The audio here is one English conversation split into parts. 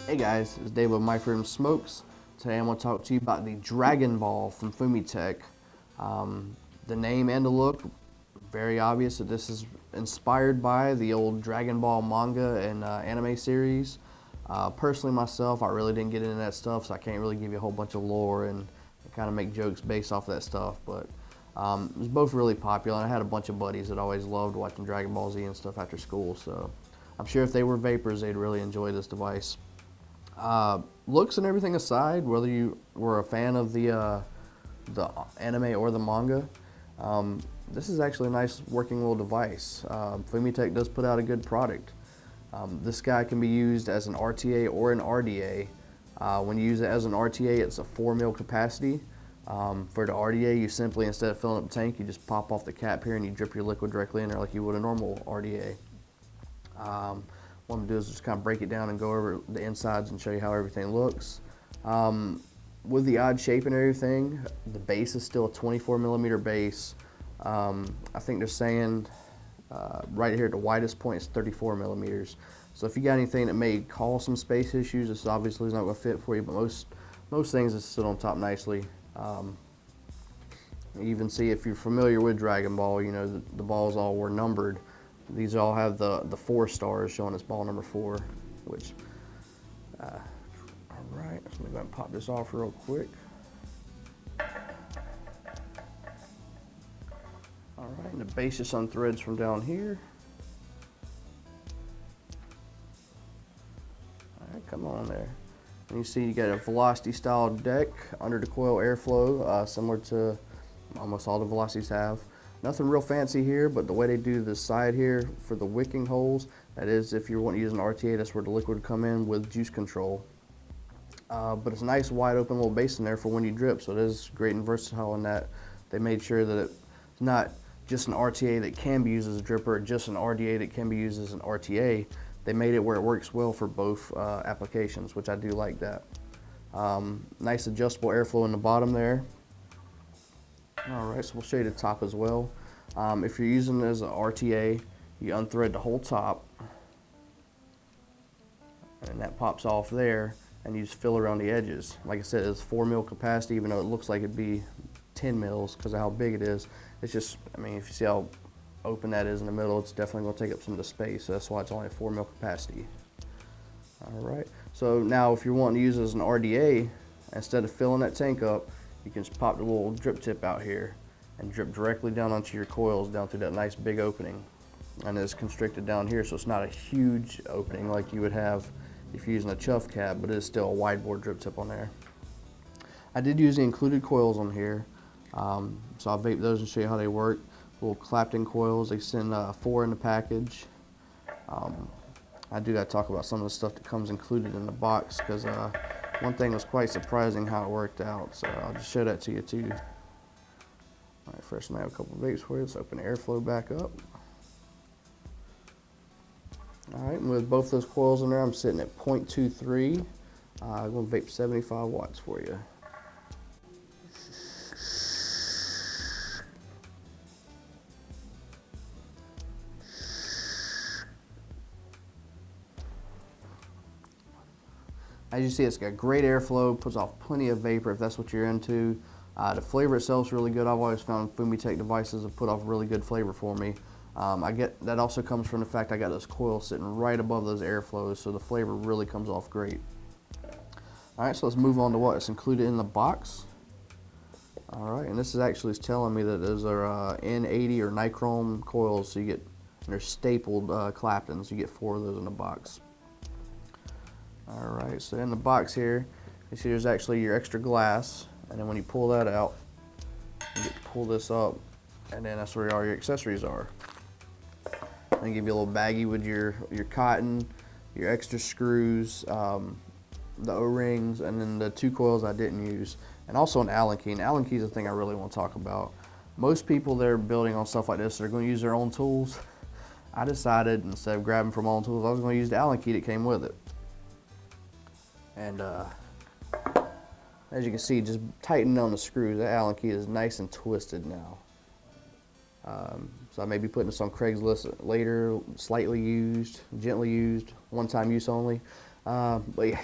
Hey guys, it's Dave with My Freedom Smokes. Today I'm going to talk to you about the Dragon Ball from Fumytech. The name and the look, very obvious that this is inspired by the old Dragon Ball manga and anime series. Personally myself, I really didn't get into that stuff, so I can't really give you a whole bunch of lore and kind of make jokes based off of that stuff. But it was both really popular, and I had a bunch of buddies that always loved watching Dragon Ball Z and stuff after school, so I'm sure if they were vapors, they'd really enjoy this device. Looks and everything aside, whether you were a fan of the anime or the manga, this is actually a nice working little device. Fumytech does put out a good product. This guy can be used as an RTA or an RDA. When you use it as an RTA, it's a 4 mil capacity. For the RDA, you simply, instead of filling up the tank, you just pop off the cap here and you drip your liquid directly in there like you would a normal RDA. What I'm going to do is just kind of break it down and go over the insides and show you how everything looks. With the odd shape and everything, the base is still a 24 millimeter base. I think they're saying right here at the widest point is 34 millimeters. So if you got anything that may cause some space issues, this obviously is not going to fit for you, but most things just sit on top nicely. You even see, if you're familiar with Dragon Ball, you know the balls all were numbered. These all have the 4 stars showing us ball number 4, which, all right, so I'm going to pop this off real quick. All right, and the base just unthreads from down here. All right, come on there. And you see you got a velocity style deck under the coil airflow, similar to almost all the velocities have. Nothing real fancy here, but the way they do the side here for the wicking holes, that is, if you want to use an RTA, that's where the liquid would come in with juice control. But it's a nice wide open little basin there for when you drip, so it is great and versatile in that they made sure that it's not just an RTA that can be used as a dripper, or just an RDA that can be used as an RTA. They made it where it works well for both applications, which I do like that. Nice adjustable airflow in the bottom there. Alright, so we'll show you the top as well. If you're using it as an RTA, you unthread the whole top, and that pops off there, and you just fill around the edges. Like I said, it's 4 mil capacity, even though it looks like it'd be 10 mils because of how big it is. It's just, I mean, if you see how open that is in the middle, it's definitely going to take up some of the space, so that's why it's only a 4 mil capacity. Alright, so now if you're wanting to use it as an RDA, instead of filling that tank up, you can just pop the little drip tip out here and drip directly down onto your coils down through that nice big opening. And it's constricted down here, so it's not a huge opening like you would have if you're using a chuff cap, but it is still a wide bore drip tip on there. I did use the included coils on here, so I'll vape those and show you how they work. Little Clapton coils, they send 4 in the package. I do got to talk about some of the stuff that comes included in the box, because one thing was quite surprising how it worked out, so I'll just show that to you too. All right, first I'm gonna have a couple of vapes for you. Let's open the airflow back up. All right, and with both those coils in there, I'm sitting at 0.23. I'm gonna vape 75 watts for you. As you see, it's got great airflow, puts off plenty of vapor if that's what you're into. The flavor itself is really good. I've always found Fumytech devices have put off really good flavor for me. I get that also comes from the fact I got those coils sitting right above those airflows, so the flavor really comes off great. All right, so let's move on to what is included in the box. All right, and this is actually telling me that those are N80 or nichrome coils, so you get, and they're stapled Claptons. You get 4 of those in the box. All right, so in the box here, you see there's actually your extra glass, and then when you pull that out, you get to pull this up, and then that's where all your accessories are. And give you a little baggie with your cotton, your extra screws, the O-rings, and then the 2 coils I didn't use, and also an Allen key. And Allen key is the thing I really want to talk about. Most people that are building on stuff like this, they're going to use their own tools. I decided, instead of grabbing from my own tools, I was going to use the Allen key that came with it. And as you can see, just tightening on the screws, that Allen key is nice and twisted now. So I may be putting this on Craigslist later, slightly used, gently used, one-time use only. But yeah,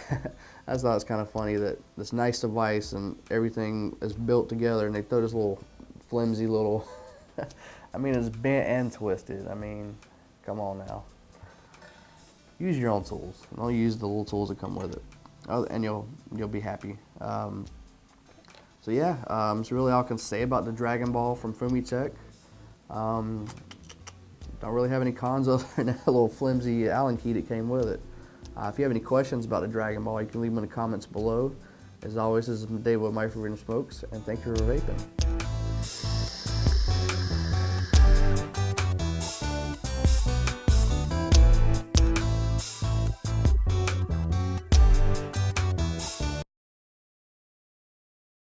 I just thought it's kind of funny that this nice device and everything is built together, and they throw this little flimsy little. I mean, it's bent and twisted. I mean, come on now. Use your own tools. Don't use the little tools that come with it, and you'll be happy. So yeah, that's really all I can say about the Dragon Ball from Fumytech. Don't really have any cons other than that little flimsy Allen key that came with it. If you have any questions about the Dragon Ball, you can leave them in the comments below. As always, this is Dave with My Freedom Smokes, and thank you for vaping.